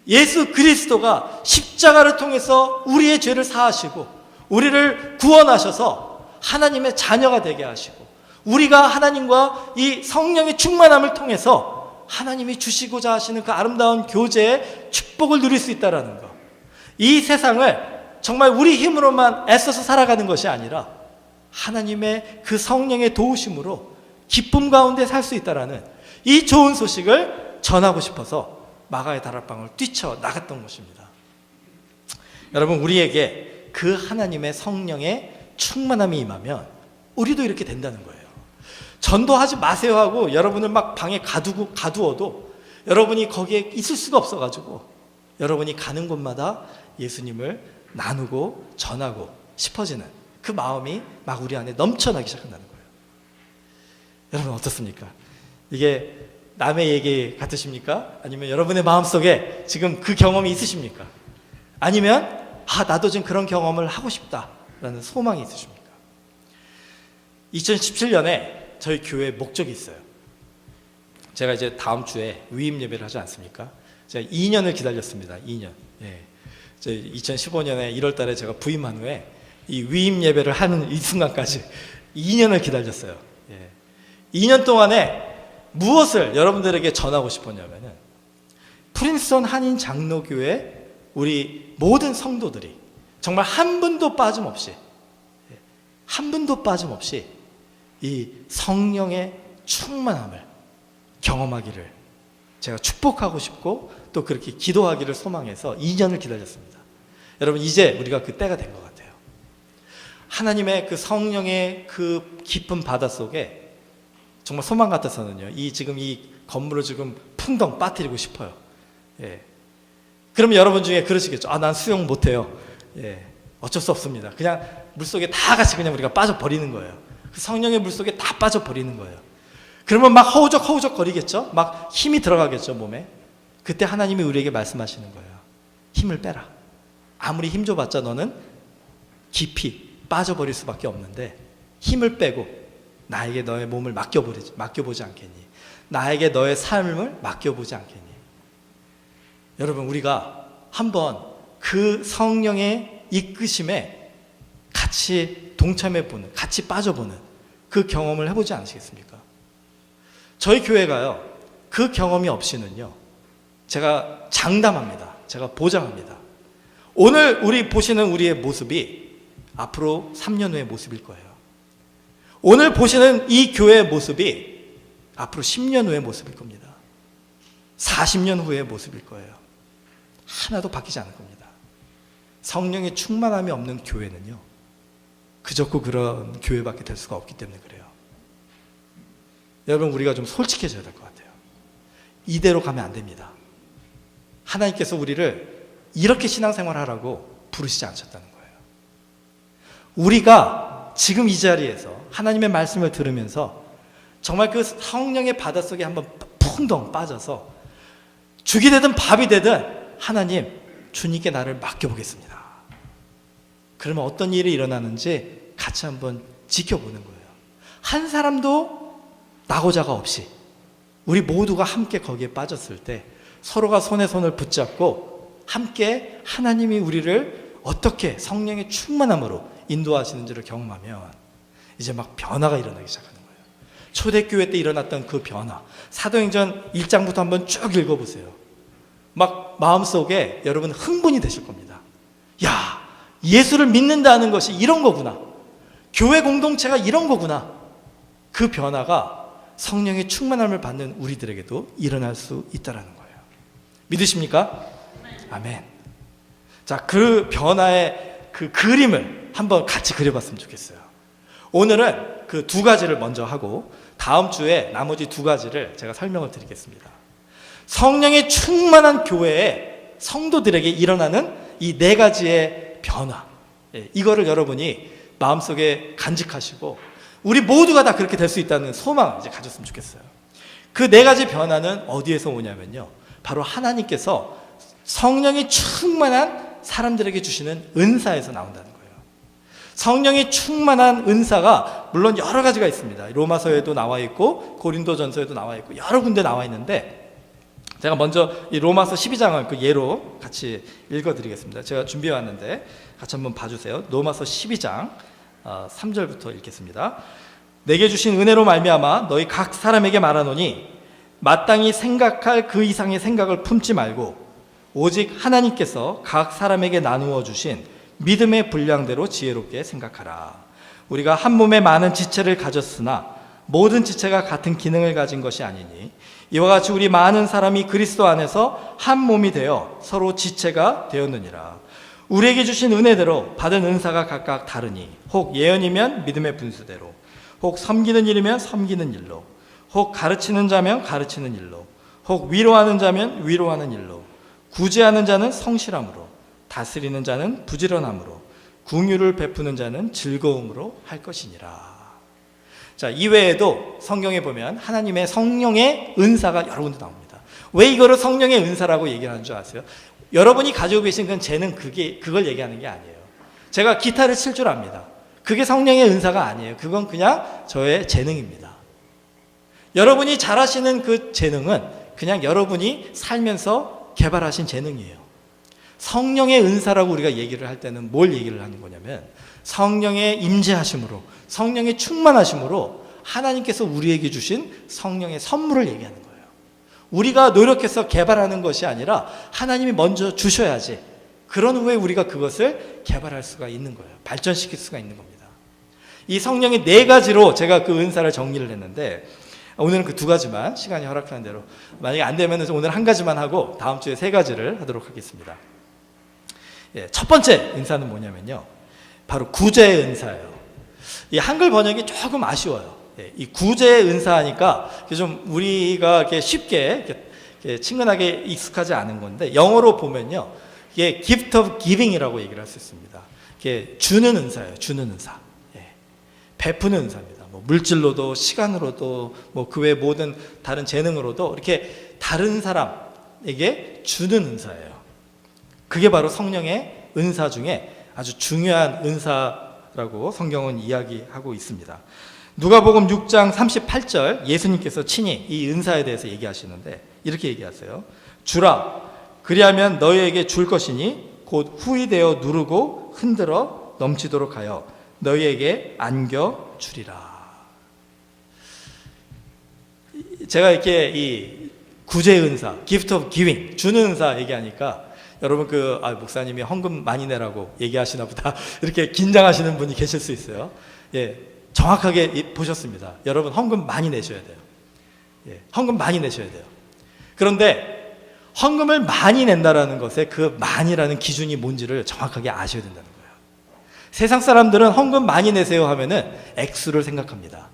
예수 그리스도가 십자가를 통해서 우리의 죄를 사하시고 우리를 구원하셔서 하나님의 자녀가 되게 하시고, 우리가 하나님과 이 성령의 충만함을 통해서 하나님이 주시고자 하시는 그 아름다운 교제의 축복을 누릴 수 있다는 것. 이 세상을 정말 우리 힘으로만 애써서 살아가는 것이 아니라 하나님의 그 성령의 도우심으로 기쁨 가운데 살 수 있다는 이 좋은 소식을 전하고 싶어서 마가의 다락방을 뛰쳐나갔던 것입니다. 여러분, 우리에게 그 하나님의 성령의 충만함이 임하면 우리도 이렇게 된다는 거예요. 전도하지 마세요 하고 여러분을 막 방에 가두어도 여러분이 거기에 있을 수가 없어가지고 여러분이 가는 곳마다 예수님을 나누고 전하고 싶어지는 그 마음이 막 우리 안에 넘쳐나기 시작한다는 거예요. 여러분, 어떻습니까? 이게 남의 얘기 같으십니까? 아니면 여러분의 마음속에 지금 그 경험이 있으십니까? 아니면 나도 지금 그런 경험을 하고 싶다라는 소망이 있으십니까? 2017년에 저희 교회에 목적이 있어요. 제가 이제 다음 주에 위임 예배를 하지 않습니까? 제가 2년을 기다렸습니다. 2년. 예. 2015년에 1월 달에 제가 부임한 후에 이 위임 예배를 하는 이 순간까지 2년을 기다렸어요. 예. 2년 동안에 무엇을 여러분들에게 전하고 싶었냐면은, 프린스턴 한인 장로교회 우리 모든 성도들이 정말 한 분도 빠짐없이 이 성령의 충만함을 경험하기를 제가 축복하고 싶고 또 그렇게 기도하기를 소망해서 2년을 기다렸습니다. 여러분, 이제 우리가 그 때가 된 것 같아요. 하나님의 그 성령의 그 깊은 바다 속에 정말 소망 같아서는요, 지금 이 건물을 지금 풍덩 빠뜨리고 싶어요. 예. 그러면 여러분 중에 그러시겠죠. 난 수영 못해요. 예. 어쩔 수 없습니다. 그냥 물속에 다 같이 그냥 우리가 빠져버리는 거예요. 그 성령의 물속에 다 빠져버리는 거예요. 그러면 막 허우적 거리겠죠? 막 힘이 들어가겠죠, 몸에. 그때 하나님이 우리에게 말씀하시는 거예요. 힘을 빼라. 아무리 힘 줘봤자 너는 깊이 빠져버릴 수밖에 없는데 힘을 빼고 나에게 너의 몸을 맡겨보지 않겠니? 나에게 너의 삶을 맡겨보지 않겠니? 여러분, 우리가 한번 그 성령의 이끄심에 같이 동참해보는, 같이 빠져보는 그 경험을 해보지 않으시겠습니까? 저희 교회가요, 그 경험이 없이는요, 제가 장담합니다. 제가 보장합니다. 오늘 우리 보시는 우리의 모습이 앞으로 3년 후의 모습일 거예요. 오늘 보시는 이 교회의 모습이 앞으로 10년 후의 모습일 겁니다. 40년 후의 모습일 거예요. 하나도 바뀌지 않을 겁니다. 성령의 충만함이 없는 교회는요, 그저고 그런 교회밖에 될 수가 없기 때문에 그래요. 여러분, 우리가 좀 솔직해져야 될 것 같아요. 이대로 가면 안 됩니다. 하나님께서 우리를 이렇게 신앙생활하라고 부르시지 않으셨다는 거예요. 우리가 지금 이 자리에서 하나님의 말씀을 들으면서 정말 그 성령의 바닷속에 한번 풍덩 빠져서 죽이 되든 밥이 되든 하나님, 주님께 나를 맡겨보겠습니다. 그러면 어떤 일이 일어나는지 같이 한번 지켜보는 거예요. 한 사람도 나고자가 없이 우리 모두가 함께 거기에 빠졌을 때 서로가 손에 손을 붙잡고 함께 하나님이 우리를 어떻게 성령의 충만함으로 인도하시는지를 경험하면 이제 막 변화가 일어나기 시작하는 거예요. 초대교회 때 일어났던 그 변화, 사도행전 1장부터 한번 쭉 읽어보세요. 막 마음속에 여러분 흥분이 되실 겁니다. 야, 예수를 믿는다는 것이 이런 거구나. 교회 공동체가 이런 거구나. 그 변화가 성령의 충만함을 받는 우리들에게도 일어날 수 있다는 거예요. 믿으십니까? 아멘. 자, 그 변화의 그 그림을 한번 같이 그려봤으면 좋겠어요. 오늘은 그 두 가지를 먼저 하고 다음 주에 나머지 두 가지를 제가 설명을 드리겠습니다. 성령의 충만한 교회에 성도들에게 일어나는 이 네 가지의 변화, 이거를 여러분이 마음속에 간직하시고 우리 모두가 다 그렇게 될 수 있다는 소망을 이제 가졌으면 좋겠어요. 그 네 가지 변화는 어디에서 오냐면요, 바로 하나님께서 성령이 충만한 사람들에게 주시는 은사에서 나온다는 거예요. 성령이 충만한 은사가 물론 여러 가지가 있습니다. 로마서에도 나와 있고 고린도전서에도 나와 있고 여러 군데 나와 있는데, 제가 먼저 이 로마서 12장을 그 예로 같이 읽어드리겠습니다. 제가 준비해 왔는데 같이 한번 봐주세요. 로마서 12장 3절부터 읽겠습니다. 내게 주신 은혜로 말미암아 너희 각 사람에게 말하노니 마땅히 생각할 그 이상의 생각을 품지 말고 오직 하나님께서 각 사람에게 나누어 주신 믿음의 분량대로 지혜롭게 생각하라. 우리가 한 몸에 많은 지체를 가졌으나 모든 지체가 같은 기능을 가진 것이 아니니 이와 같이 우리 많은 사람이 그리스도 안에서 한 몸이 되어 서로 지체가 되었느니라. 우리에게 주신 은혜대로 받은 은사가 각각 다르니 혹 예언이면 믿음의 분수대로, 혹 섬기는 일이면 섬기는 일로, 혹 가르치는 자면 가르치는 일로, 혹 위로하는 자면 위로하는 일로, 구제하는 자는 성실함으로, 다스리는 자는 부지런함으로, 긍휼을 베푸는 자는 즐거움으로 할 것이니라. 자, 이외에도 성경에 보면 하나님의 성령의 은사가 여러 군데 나옵니다. 왜 이거를 성령의 은사라고 얘기하는 줄 아세요? 여러분이 가지고 계신 그 재능, 그걸 얘기하는 게 아니에요. 제가 기타를 칠 줄 압니다. 그게 성령의 은사가 아니에요. 그건 그냥 저의 재능입니다. 여러분이 잘하시는 그 재능은 그냥 여러분이 살면서 개발하신 재능이에요. 성령의 은사라고 우리가 얘기를 할 때는 뭘 얘기를 하는 거냐면 성령의 임재하심으로, 성령의 충만하심으로 하나님께서 우리에게 주신 성령의 선물을 얘기하는 거예요. 우리가 노력해서 개발하는 것이 아니라 하나님이 먼저 주셔야지 그런 후에 우리가 그것을 개발할 수가 있는 거예요. 발전시킬 수가 있는 겁니다. 이 성령의 네 가지로 제가 그 은사를 정리를 했는데 오늘은 그 두 가지만 시간이 허락하는 대로, 만약에 안 되면 오늘 한 가지만 하고 다음 주에 세 가지를 하도록 하겠습니다. 첫 번째 은사는 뭐냐면요, 바로 구제의 은사예요. 이 한글 번역이 조금 아쉬워요. 이 구제의 은사하니까 좀 우리가 이렇게 쉽게 이렇게 친근하게 익숙하지 않은 건데, 영어로 보면요, 이게 gift of giving이라고 얘기를 할 수 있습니다. 이게 주는 은사예요. 주는 은사. 베푸는 은사입니다. 뭐 물질로도 시간으로도 뭐 그 외 모든 다른 재능으로도 이렇게 다른 사람에게 주는 은사예요. 그게 바로 성령의 은사 중에 아주 중요한 은사라고 성경은 이야기하고 있습니다. 누가복음 6장 38절 예수님께서 친히 이 은사에 대해서 얘기하시는데 이렇게 얘기하세요. 주라, 그리하면 너희에게 줄 것이니 곧 후이되어 누르고 흔들어 넘치도록 하여 너희에게 안겨 주리라. 제가 이렇게 이 구제 은사, gift of giving, 주는 은사 얘기하니까 여러분 목사님이 헌금 많이 내라고 얘기하시나 보다 이렇게 긴장하시는 분이 계실 수 있어요. 정확하게 보셨습니다. 여러분 헌금 많이 내셔야 돼요. 헌금 많이 내셔야 돼요. 그런데 헌금을 많이 낸다라는 것에 그 많이라는 기준이 뭔지를 정확하게 아셔야 된다는 거예요. 세상 사람들은 헌금 많이 내세요 하면은 액수를 생각합니다.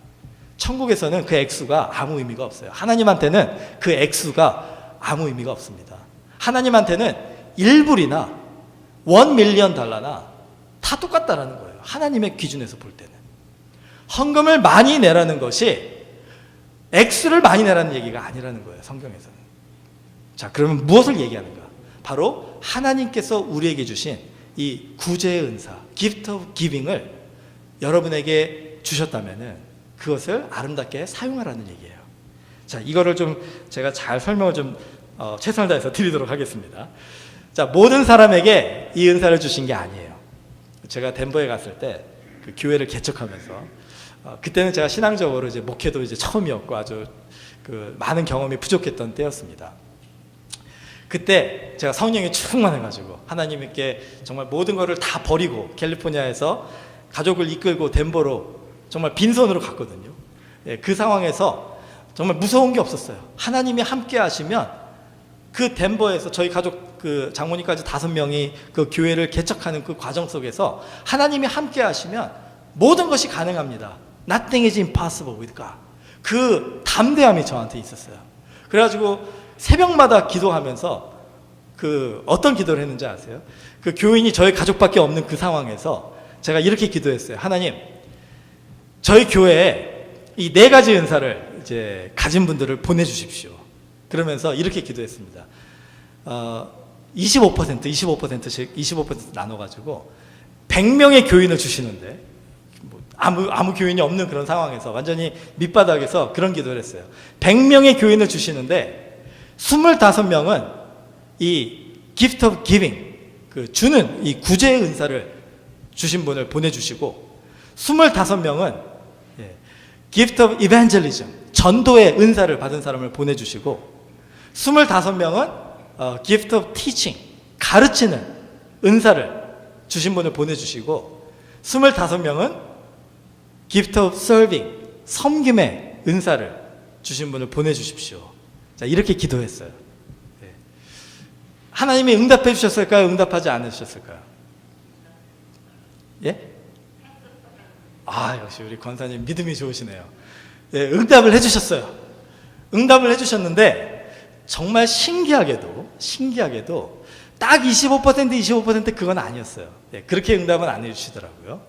천국에서는 그 액수가 아무 의미가 없어요. 하나님한테는 그 액수가 아무 의미가 없습니다. 하나님한테는 1불이나 1밀리언 달러나 다 똑같다라는 거예요. 하나님의 기준에서 볼 때는. 헌금을 많이 내라는 것이 액수를 많이 내라는 얘기가 아니라는 거예요. 성경에서는. 자, 그러면 무엇을 얘기하는가? 바로 하나님께서 우리에게 주신 이 구제의 은사, gift of giving을 여러분에게 주셨다면은 그것을 아름답게 사용하라는 얘기예요. 자, 이거를 좀 제가 잘 설명을 좀 최선을 다해서 드리도록 하겠습니다. 자, 모든 사람에게 이 은사를 주신 게 아니에요. 제가 덴버에 갔을 때 그 교회를 개척하면서 그때는 제가 신앙적으로 이제 목회도 이제 처음이었고 아주 그 많은 경험이 부족했던 때였습니다. 그때 제가 성령이 충만해가지고 하나님께 정말 모든 것을 다 버리고 캘리포니아에서 가족을 이끌고 덴버로 정말 빈손으로 갔거든요. 예, 그 상황에서 정말 무서운 게 없었어요. 하나님이 함께 하시면 그 덴버에서 저희 가족 그 장모님까지 5명이 그 교회를 개척하는 그 과정 속에서 하나님이 함께 하시면 모든 것이 가능합니다. Nothing is impossible with God. 그 담대함이 저한테 있었어요. 그래가지고 새벽마다 기도하면서 그 어떤 기도를 했는지 아세요? 그 교인이 저희 가족밖에 없는 그 상황에서 제가 이렇게 기도했어요. 하나님, 저희 교회에 이 4가지 은사를 이제 가진 분들을 보내주십시오. 그러면서 이렇게 기도했습니다. 25%씩 25% 나눠가지고 100명의 교인을 주시는데 뭐 아무 교인이 없는 그런 상황에서 완전히 밑바닥에서 그런 기도를 했어요. 100명의 교인을 주시는데 25명은 이 gift of giving, 그 주는 이 구제의 은사를 주신 분을 보내주시고 25명은 gift of evangelism, 전도의 은사를 받은 사람을 보내주시고 25명은 gift of teaching, 가르치는 은사를 주신 분을 보내주시고 25명은 gift of serving, 섬김의 은사를 주신 분을 보내주십시오. 자, 이렇게 기도했어요. 하나님이 응답해 주셨을까요? 응답하지 않으셨을까요? 예? 아, 역시 우리 권사님 믿음이 좋으시네요. 예, 응답을 해주셨어요. 응답을 해주셨는데 정말 신기하게도 딱 25% 그건 아니었어요. 예, 그렇게 응답은 안 해주시더라고요.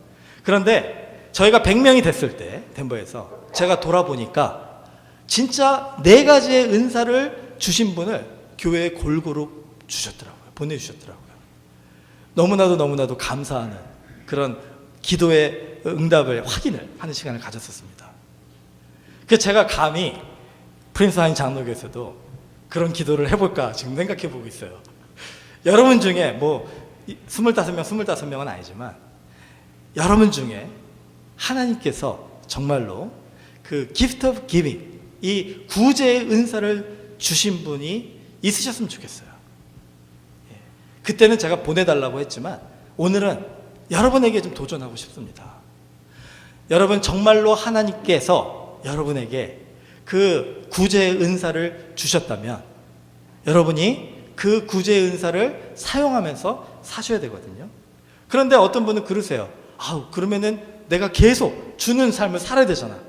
그런데 저희가 100명이 됐을 때 덴버에서 제가 돌아보니까 진짜 4가지의 은사를 주신 분을 교회에 골고루 주셨더라고요. 보내주셨더라고요. 너무나도 감사하는 그런 기도의 응답을 확인을 하는 시간을 가졌었습니다. 그래서 제가 감히 프린스 하인 장로교에서도 그런 기도를 해볼까 지금 생각해보고 있어요. 여러분 중에 뭐 25명은 아니지만 여러분 중에 하나님께서 정말로 그 gift of giving, 이 구제의 은사를 주신 분이 있으셨으면 좋겠어요. 그때는 제가 보내달라고 했지만 오늘은 여러분에게 좀 도전하고 싶습니다. 여러분 정말로 하나님께서 여러분에게 그 구제의 은사를 주셨다면 여러분이 그 구제의 은사를 사용하면서 사셔야 되거든요. 그런데 어떤 분은 그러세요. 그러면은 내가 계속 주는 삶을 살아야 되잖아.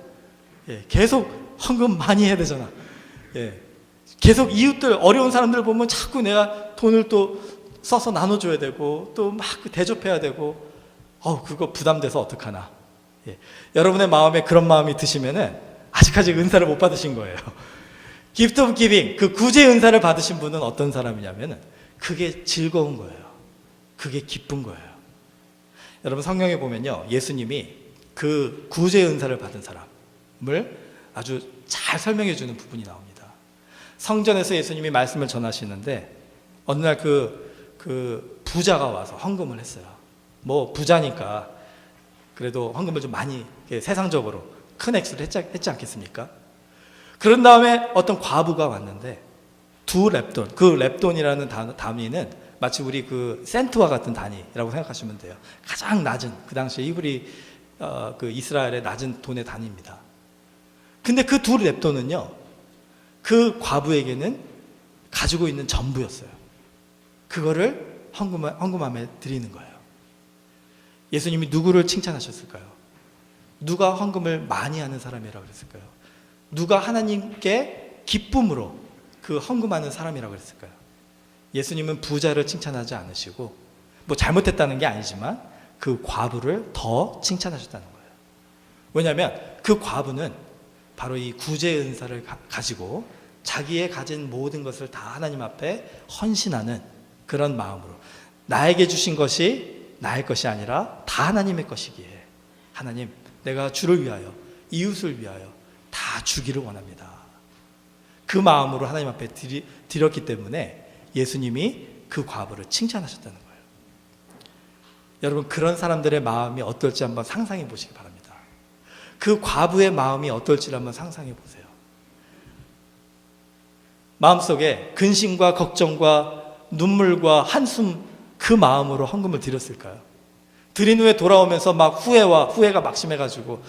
예, 계속 헌금 많이 해야 되잖아. 예, 계속 이웃들 어려운 사람들 보면 자꾸 내가 돈을 또 써서 나눠줘야 되고 또 막 대접해야 되고 그거 부담돼서 어떡하나. 예, 여러분의 마음에 그런 마음이 드시면은 아직까지 은사를 못 받으신 거예요. gift of giving, 그 구제 은사를 받으신 분은 어떤 사람이냐면은 그게 즐거운 거예요. 그게 기쁜 거예요. 여러분 성경에 보면요, 예수님이 그 구제 은사를 받은 사람을 아주 잘 설명해 주는 부분이 나옵니다. 성전에서 예수님이 말씀을 전하시는데 어느 날 그 부자가 와서 헌금을 했어요. 뭐 부자니까 그래도 헌금을 좀 많이 세상적으로 큰 액수를 했지 않겠습니까? 그런 다음에 어떤 과부가 왔는데 2렙돈, 그 렙돈이라는 단위는 마치 우리 그 센트와 같은 단위라고 생각하시면 돼요. 가장 낮은, 그 당시에 이브리 그 이스라엘의 낮은 돈의 단위입니다. 근데 그 2렙돈은요, 그 과부에게는 가지고 있는 전부였어요. 그거를 헌금함에 드리는 거예요. 예수님이 누구를 칭찬하셨을까요? 누가 헌금을 많이 하는 사람이라고 그랬을까요? 누가 하나님께 기쁨으로 그 헌금하는 사람이라고 그랬을까요? 예수님은 부자를 칭찬하지 않으시고, 뭐 잘못했다는 게 아니지만 그 과부를 더 칭찬하셨다는 거예요. 왜냐하면 그 과부는 바로 이 구제의 은사를 가지고 자기의 가진 모든 것을 다 하나님 앞에 헌신하는 그런 마음으로, 나에게 주신 것이 나의 것이 아니라 다 하나님의 것이기에 하나님, 내가 주를 위하여, 이웃을 위하여 다 주기를 원합니다. 그 마음으로 하나님 앞에 드렸기 때문에 예수님이 그 과부를 칭찬하셨다는 거예요. 여러분, 그런 사람들의 마음이 어떨지 한번 상상해 보시기 바랍니다. 그 과부의 마음이 어떨지 한번 상상해 보세요. 마음속에 근심과 걱정과 눈물과 한숨, 그 마음으로 헌금을 드렸을까요? 드린 후에 돌아오면서 막 후회가 막심해가지고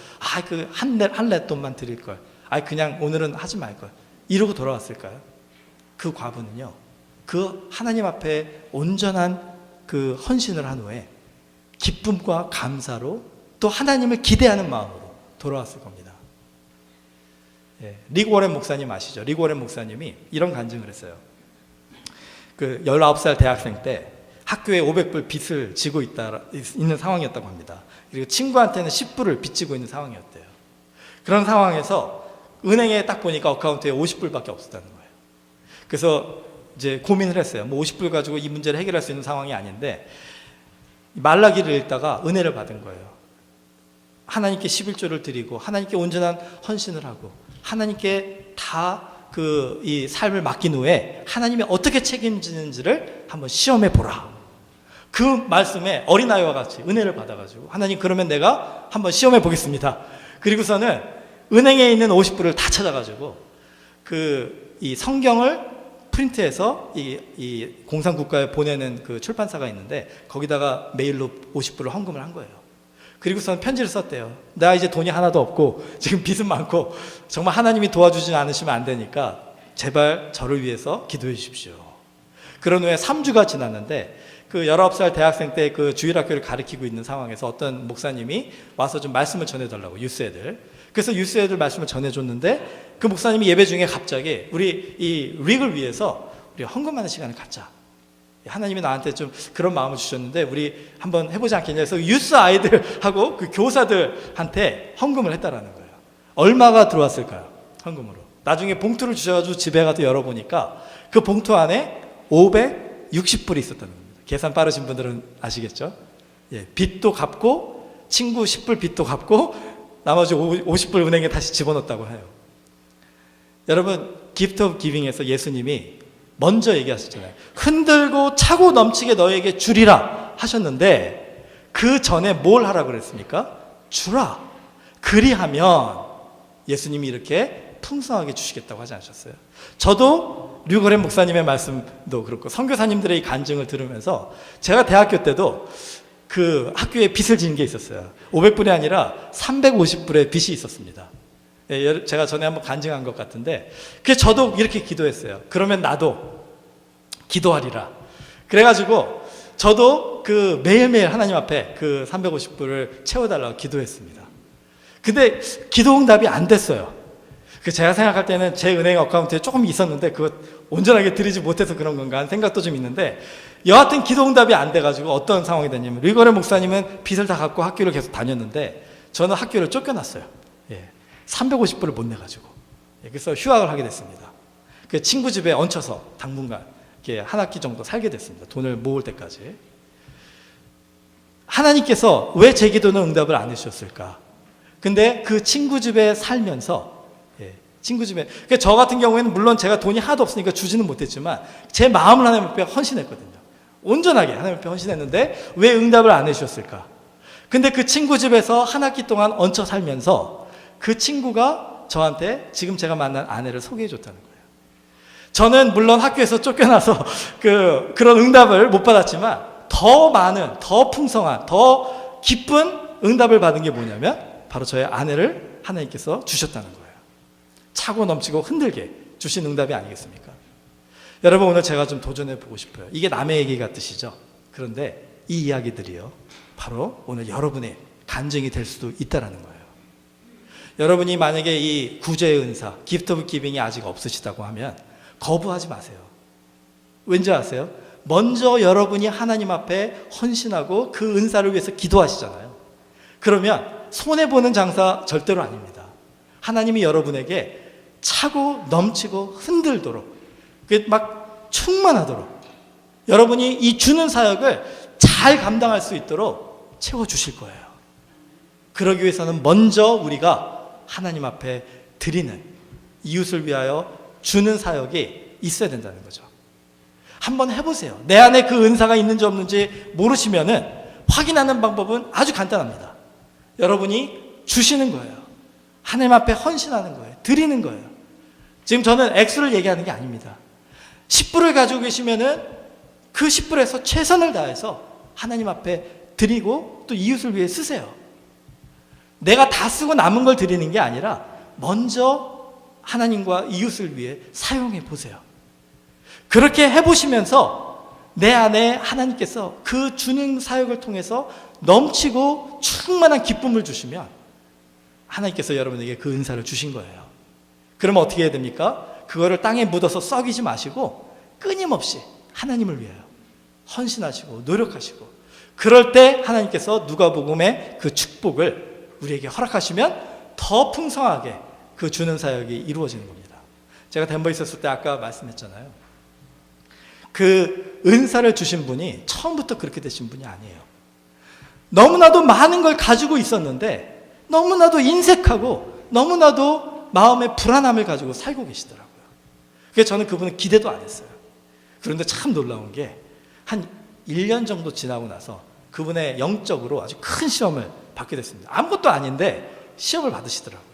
그 한 렛돈만 드릴 걸, 그냥 오늘은 하지 말 걸, 이러고 돌아왔을까요? 그 과부는요, 그 하나님 앞에 온전한 그 헌신을 한 후에 기쁨과 감사로 또 하나님을 기대하는 마음으로 돌아왔을 겁니다. 릭 워렌 목사님 아시죠? 릭 워렌 목사님이 이런 간증을 했어요. 그 19살 대학생 때 학교에 500불 빚을 지고 있는 상황이었다고 합니다. 그리고 친구한테는 10불을 빚지고 있는 상황이었대요. 그런 상황에서 은행에 딱 보니까 어카운트에 50불밖에 없었다는 거예요. 그래서 이제 고민을 했어요. 뭐 50불 가지고 이 문제를 해결할 수 있는 상황이 아닌데, 말라기를 읽다가 은혜를 받은 거예요. 하나님께 11조를 드리고 하나님께 온전한 헌신을 하고 하나님께 다 이 삶을 맡긴 후에 하나님이 어떻게 책임지는지를 한번 시험해 보라. 그 말씀에 어린아이와 같이 은혜를 받아가지고, 하나님, 그러면 내가 한번 시험해 보겠습니다. 그리고서는 은행에 있는 50불을 다 찾아가지고 이 성경을 프린트해서 이 공산국가에 보내는 그 출판사가 있는데 거기다가 메일로 50불을 헌금을 한 거예요. 그리고서는 편지를 썼대요. 나 이제 돈이 하나도 없고 지금 빚은 많고 정말 하나님이 도와주지 않으시면 안 되니까 제발 저를 위해서 기도해 주십시오. 그런 후에 3주가 지났는데 그 19살 대학생 때 그 주일학교를 가르치고 있는 상황에서 어떤 목사님이 와서 좀 말씀을 전해달라고, 유스애들. 그래서 유스애들 말씀을 전해줬는데 그 목사님이 예배 중에 갑자기 우리 이 릭을 위해서 우리 헌금하는 시간을 갖자. 하나님이 나한테 좀 그런 마음을 주셨는데 우리 한번 해보지 않겠냐 해서 유스 아이들하고 그 교사들한테 헌금을 했다라는 거예요. 얼마가 들어왔을까요? 헌금으로. 나중에 봉투를 주셔가지고 집에 가서 열어보니까 그 봉투 안에 560불이 있었다는 겁니다. 계산 빠르신 분들은 아시겠죠? 빚도 갚고 친구 10불 빚도 갚고 나머지 50불 은행에 다시 집어넣었다고 해요. 여러분, 기프트 오브 기빙에서 예수님이 먼저 얘기하셨잖아요. 흔들고 차고 넘치게 너에게 주리라 하셨는데 그 전에 뭘 하라고 그랬습니까? 주라. 그리하면 예수님이 이렇게 풍성하게 주시겠다고 하지 않으셨어요? 저도 릭 워렌 목사님의 말씀도 그렇고 선교사님들의 이 간증을 들으면서 제가 대학교 때도 그 학교에 빚을 지는 게 있었어요. 500불이 아니라 350불의 빚이 있었습니다. 제가 전에 한번 간증한 것 같은데, 그래서 저도 이렇게 기도했어요. 그러면 나도 기도하리라. 그래가지고 저도 그 매일매일 하나님 앞에 그 350불을 채워달라고 기도했습니다. 근데 기도 응답이 안 됐어요. 제가 생각할 때는 제 은행 어카운트에 조금 있었는데 그거 온전하게 드리지 못해서 그런 건가 하는 생각도 좀 있는데, 여하튼 기도 응답이 안 돼가지고 어떤 상황이 됐냐면, 릭 워렌 목사님은 빚을 다 갚고 학교를 계속 다녔는데 저는 학교를 쫓겨났어요. 350불을 못 내가지고. 그래서 휴학을 하게 됐습니다. 그 친구 집에 얹혀서 당분간 이렇게 한 학기 정도 살게 됐습니다. 돈을 모을 때까지. 하나님께서 왜 제 기도는 응답을 안 해주셨을까? 근데 그 친구 집에 살면서, 친구 집에, 그러니까 저 같은 경우에는 물론 제가 돈이 하나도 없으니까 주지는 못했지만 제 마음을 하나님 앞에 헌신했거든요. 온전하게 하나님 앞에 헌신했는데 왜 응답을 안 해주셨을까? 근데 그 친구 집에서 한 학기 동안 얹혀 살면서 그 친구가 저한테 지금 제가 만난 아내를 소개해 줬다는 거예요. 저는 물론 학교에서 쫓겨나서 그런 응답을 못 받았지만 더 많은, 더 풍성한, 더 기쁜 응답을 받은 게 뭐냐면 바로 저의 아내를 하나님께서 주셨다는 거예요. 차고 넘치고 흔들게 주신 응답이 아니겠습니까? 여러분, 오늘 제가 좀 도전해 보고 싶어요. 이게 남의 얘기 같으시죠? 그런데 이 이야기들이요, 바로 오늘 여러분의 간증이 될 수도 있다라는 거예요. 여러분이 만약에 이 구제의 은사, 기프트 오브 기빙이 아직 없으시다고 하면 거부하지 마세요. 왠지 아세요? 먼저 여러분이 하나님 앞에 헌신하고 그 은사를 위해서 기도하시잖아요. 그러면 손해보는 장사 절대로 아닙니다. 하나님이 여러분에게 차고 넘치고 흔들도록, 막 충만하도록, 여러분이 이 주는 사역을 잘 감당할 수 있도록 채워주실 거예요. 그러기 위해서는 먼저 우리가 하나님 앞에 드리는, 이웃을 위하여 주는 사역이 있어야 된다는 거죠. 한번 해보세요. 내 안에 그 은사가 있는지 없는지 모르시면은 확인하는 방법은 아주 간단합니다. 여러분이 주시는 거예요. 하나님 앞에 헌신하는 거예요. 드리는 거예요. 지금 저는 액수를 얘기하는 게 아닙니다. 10불을 가지고 계시면은 그 10불에서 최선을 다해서 하나님 앞에 드리고 또 이웃을 위해 쓰세요. 내가 다 쓰고 남은 걸 드리는 게 아니라 먼저 하나님과 이웃을 위해 사용해 보세요. 그렇게 해보시면서 내 안에 하나님께서 그 주는 사역을 통해서 넘치고 충만한 기쁨을 주시면 하나님께서 여러분에게 그 은사를 주신 거예요. 그러면 어떻게 해야 됩니까? 그거를 땅에 묻어서 썩이지 마시고 끊임없이 하나님을 위하여 헌신하시고 노력하시고, 그럴 때 하나님께서 누가복음의 그 축복을 우리에게 허락하시면 더 풍성하게 그 주는 사역이 이루어지는 겁니다. 제가 덴버에 있었을 때 아까 말씀했잖아요. 그 은사를 주신 분이 처음부터 그렇게 되신 분이 아니에요. 너무나도 많은 걸 가지고 있었는데 너무나도 인색하고 너무나도 마음의 불안함을 가지고 살고 계시더라고요. 그래서 저는 그분은 기대도 안 했어요. 그런데 참 놀라운 게 한 1년 정도 지나고 나서 그분의 영적으로 아주 큰 시험을 받게 됐습니다. 아무것도 아닌데 시험을 받으시더라고요.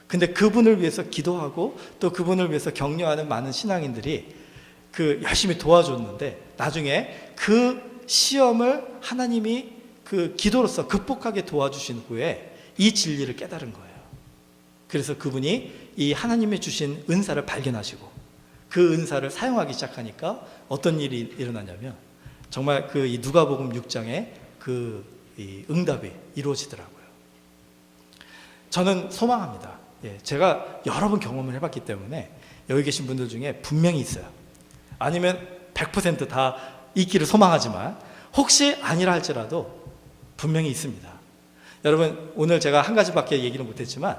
근데 그분을 위해서 기도하고 또 그분을 위해서 격려하는 많은 신앙인들이 그 열심히 도와줬는데 나중에 그 시험을 하나님이 그 기도로서 극복하게 도와주신 후에 이 진리를 깨달은 거예요. 그래서 그분이 이 하나님이 주신 은사를 발견하시고 그 은사를 사용하기 시작하니까 어떤 일이 일어나냐면 정말 그 이 누가복음 6장에 그 이 응답이 이루어지더라고요. 저는 소망합니다. 제가 여러 번 경험을 해봤기 때문에 여기 계신 분들 중에 분명히 있어요. 아니면 100% 다 있기를 소망하지만 혹시 아니라 할지라도 분명히 있습니다. 여러분, 오늘 제가 한 가지밖에 얘기를 못했지만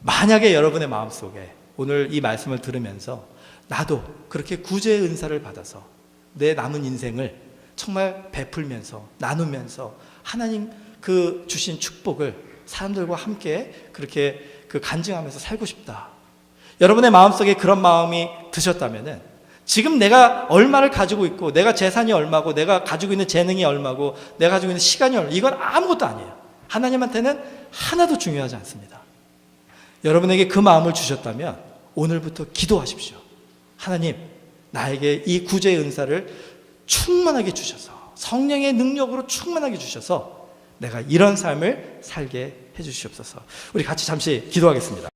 만약에 여러분의 마음속에 오늘 이 말씀을 들으면서 나도 그렇게 구제의 은사를 받아서 내 남은 인생을 정말 베풀면서 나누면서 하나님 그 주신 축복을 사람들과 함께 그렇게 그 간증하면서 살고 싶다, 여러분의 마음속에 그런 마음이 드셨다면은 지금 내가 얼마를 가지고 있고 내가 재산이 얼마고 내가 가지고 있는 재능이 얼마고 내가 가지고 있는 시간이 얼마, 이건 아무것도 아니에요. 하나님한테는 하나도 중요하지 않습니다. 여러분에게 그 마음을 주셨다면 오늘부터 기도하십시오. 하나님, 나에게 이 구제의 은사를 충만하게 주셔서 성령의 능력으로 충만하게 주셔서 내가 이런 삶을 살게 해주시옵소서. 우리 같이 잠시 기도하겠습니다.